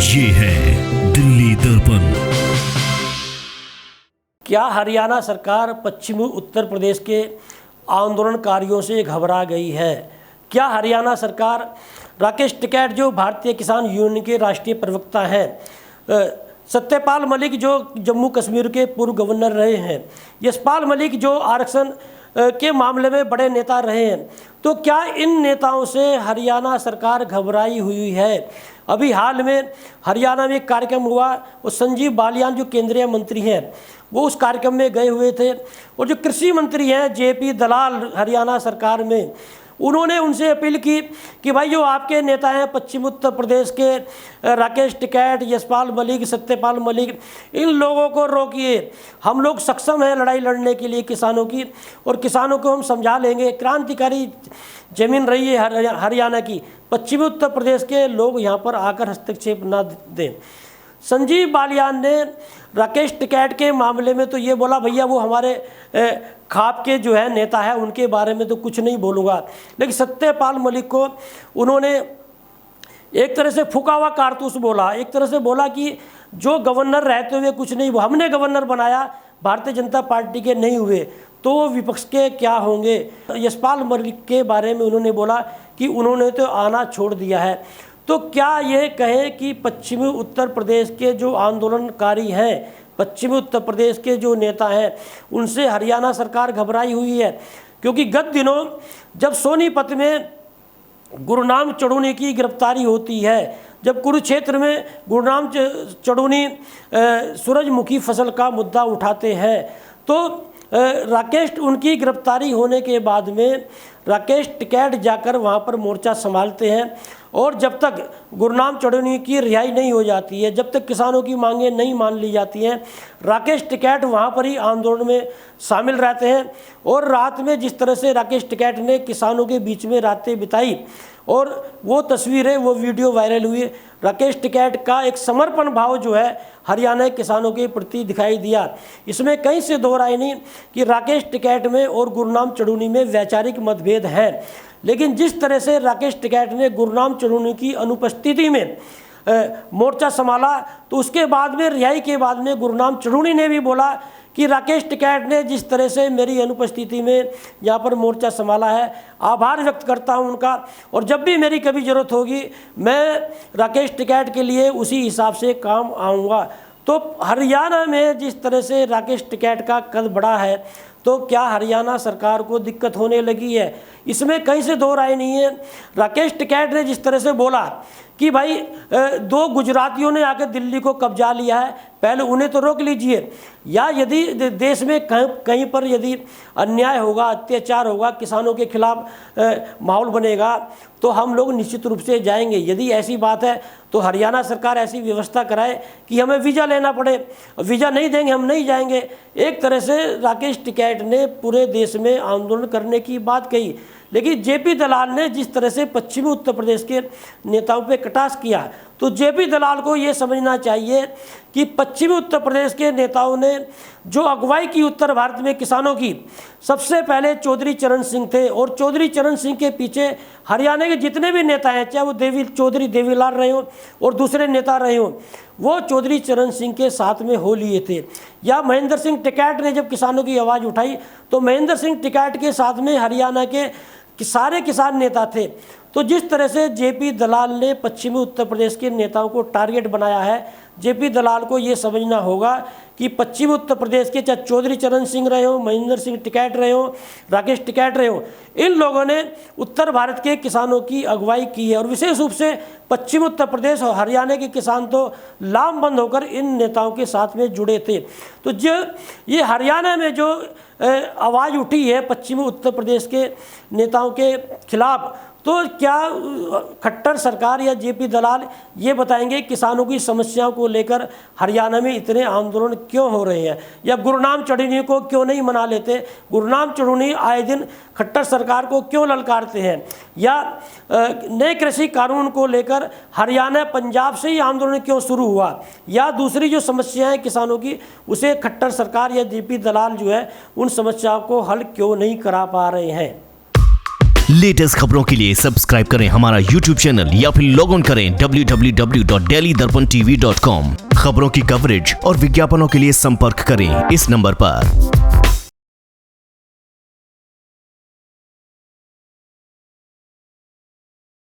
ये है दिल्ली दर्पण। क्या हरियाणा सरकार पश्चिमी उत्तर प्रदेश के आंदोलनकारियों से घबरा गई है? क्या हरियाणा सरकार राकेश टिकैत जो भारतीय किसान यूनियन के राष्ट्रीय प्रवक्ता हैं, सत्यपाल मलिक जो जम्मू कश्मीर के पूर्व गवर्नर रहे हैं, यशपाल मलिक जो आरक्षण के मामले में बड़े नेता रहे हैं, तो क्या इन नेताओं से हरियाणा सरकार घबराई हुई है? अभी हाल में हरियाणा में एक कार्यक्रम हुआ और संजीव बालियान जो केंद्रीय मंत्री हैं वो उस कार्यक्रम में गए हुए थे, और जो कृषि मंत्री हैं जेपी दलाल हरियाणा सरकार में, उन्होंने उनसे अपील की कि भाई जो आपके नेता हैं पश्चिम उत्तर प्रदेश के राकेश टिकैत, यशपाल मलिक, सत्यपाल मलिक, इन लोगों को रोकिए। हम लोग सक्षम हैं लड़ाई लड़ने के लिए किसानों की, और किसानों को हम समझा लेंगे। क्रांतिकारी जमीन रही है हरियाणा की, पश्चिमी उत्तर प्रदेश के लोग यहाँ पर आकर हस्तक्षेप ना दें। संजीव बालियान ने राकेश टिकैत के मामले में तो ये बोला, भैया वो हमारे खाप के जो है नेता है, उनके बारे में तो कुछ नहीं बोलूँगा। लेकिन सत्यपाल मलिक को उन्होंने एक तरह से फूका हुआ कारतूस बोला, एक तरह से बोला कि जो गवर्नर रहते हुए कुछ नहीं, हमने गवर्नर बनाया, भारतीय जनता पार्टी के नहीं हुए तो वो विपक्ष के क्या होंगे। यशपाल मलिक के बारे में उन्होंने बोला कि उन्होंने तो आना छोड़ दिया है। तो क्या ये कहें कि पश्चिमी उत्तर प्रदेश के जो आंदोलनकारी हैं, पश्चिमी उत्तर प्रदेश के जो नेता हैं, उनसे हरियाणा सरकार घबराई हुई है? क्योंकि गत दिनों जब सोनीपत में गुरनाम चढ़ूनी की गिरफ्तारी होती है, जब कुरुक्षेत्र में गुरनाम चढ़ूनी सूरजमुखी फसल का मुद्दा उठाते हैं, तो राकेश उनकी गिरफ्तारी होने के बाद में राकेश टिकैत जाकर वहाँ पर मोर्चा संभालते हैं, और जब तक गुरनाम चढ़ूनी की रिहाई नहीं हो जाती है, जब तक किसानों की मांगें नहीं मान ली जाती हैं, राकेश टिकैत वहाँ पर ही आंदोलन में शामिल रहते हैं। और रात में जिस तरह से राकेश टिकैत ने किसानों के बीच में रातें बिताई, और वो तस्वीरें, वो वीडियो वायरल हुई, राकेश टिकैत का एक समर्पण भाव जो है हरियाणा के किसानों के प्रति दिखाई दिया। इसमें कहीं से दो राय नहीं कि राकेश टिकैत में और गुरनाम चढ़ूनी में वैचारिक मतभेद हैं, लेकिन जिस तरह से राकेश टिकैत ने गुरनाम चढ़ूनी की अनुपस्थिति में मोर्चा संभाला, तो उसके बाद में रिहाई के बाद में गुरनाम चढ़ूनी ने भी बोला कि राकेश टिकैत ने जिस तरह से मेरी अनुपस्थिति में यहाँ पर मोर्चा संभाला है, आभार व्यक्त करता हूँ उनका, और जब भी मेरी कभी ज़रूरत होगी मैं राकेश टिकैत के लिए उसी हिसाब से काम आऊँगा। तो हरियाणा में जिस तरह से राकेश टिकैत का कद बढ़ा है, तो क्या हरियाणा सरकार को दिक्कत होने लगी है? इसमें कहीं से दो राय नहीं है। राकेश टिकैत ने जिस तरह से बोला कि भाई दो गुजरातियों ने आकर दिल्ली को कब्जा लिया है, पहले उन्हें तो रोक लीजिए, या यदि देश में कहीं पर यदि अन्याय होगा, अत्याचार होगा, किसानों के खिलाफ माहौल बनेगा, तो हम लोग निश्चित रूप से जाएंगे। यदि ऐसी बात है तो हरियाणा सरकार ऐसी व्यवस्था कराए कि हमें वीज़ा लेना पड़े, वीज़ा नहीं देंगे हम नहीं जाएंगे। एक तरह से राकेश टिकैत ने पूरे देश में आंदोलन करने की बात कही, लेकिन जेपी दलाल ने जिस तरह से पश्चिमी उत्तर प्रदेश के नेताओं पे कटाक्ष किया, तो जेपी दलाल को ये समझना चाहिए कि पश्चिमी उत्तर प्रदेश के नेताओं ने जो अगुवाई की उत्तर भारत में किसानों की, सबसे पहले चौधरी चरण सिंह थे, और चौधरी चरण सिंह के पीछे हरियाणा के जितने भी नेता हैं, चाहे वो चौधरी देवीलाल रहे हों और दूसरे नेता रहे हों, वो चौधरी चरण सिंह के साथ में हो लिए थे। या महेंद्र सिंह टिकैत ने जब किसानों की आवाज़ उठाई, तो महेंद्र सिंह टिकैत के साथ में हरियाणा के सारे किसान नेता थे। तो जिस तरह से जेपी दलाल ने पश्चिमी उत्तर प्रदेश के नेताओं को टारगेट बनाया है, जेपी दलाल को ये समझना होगा कि पश्चिमी उत्तर प्रदेश के चाहे चौधरी चरण सिंह रहे हो, महेंद्र सिंह टिकैत रहे हो, राकेश टिकैत रहे हो, इन लोगों ने उत्तर भारत के किसानों की अगुवाई की है, और विशेष रूप से पश्चिमी उत्तर प्रदेश और हरियाणा के किसान तो लामबंद होकर इन नेताओं के साथ में जुड़े थे। तो जो ये हरियाणा में जो आवाज़ उठी है पश्चिमी उत्तर प्रदेश के नेताओं के खिलाफ, तो क्या खट्टर सरकार या जेपी दलाल ये बताएंगे किसानों की समस्याओं को लेकर हरियाणा में इतने आंदोलन क्यों हो रहे हैं, या गुरनाम चढ़ूनी को क्यों नहीं मना लेते? गुरनाम चढ़ूनी आए दिन खट्टर सरकार को क्यों ललकारते हैं, या नए कृषि कानून को लेकर हरियाणा पंजाब से ही आंदोलन क्यों शुरू हुआ, या दूसरी जो समस्याएं किसानों की उसे खट्टर सरकार या जेपी दलाल जो है उन समस्याओं को हल क्यों नहीं करा पा रहे हैं? लेटेस्ट खबरों के लिए सब्सक्राइब करें हमारा YouTube चैनल या फिर लॉग ऑन करें www.delhidarpantv.com। खबरों की कवरेज और विज्ञापनों के लिए संपर्क करें इस नंबर पर।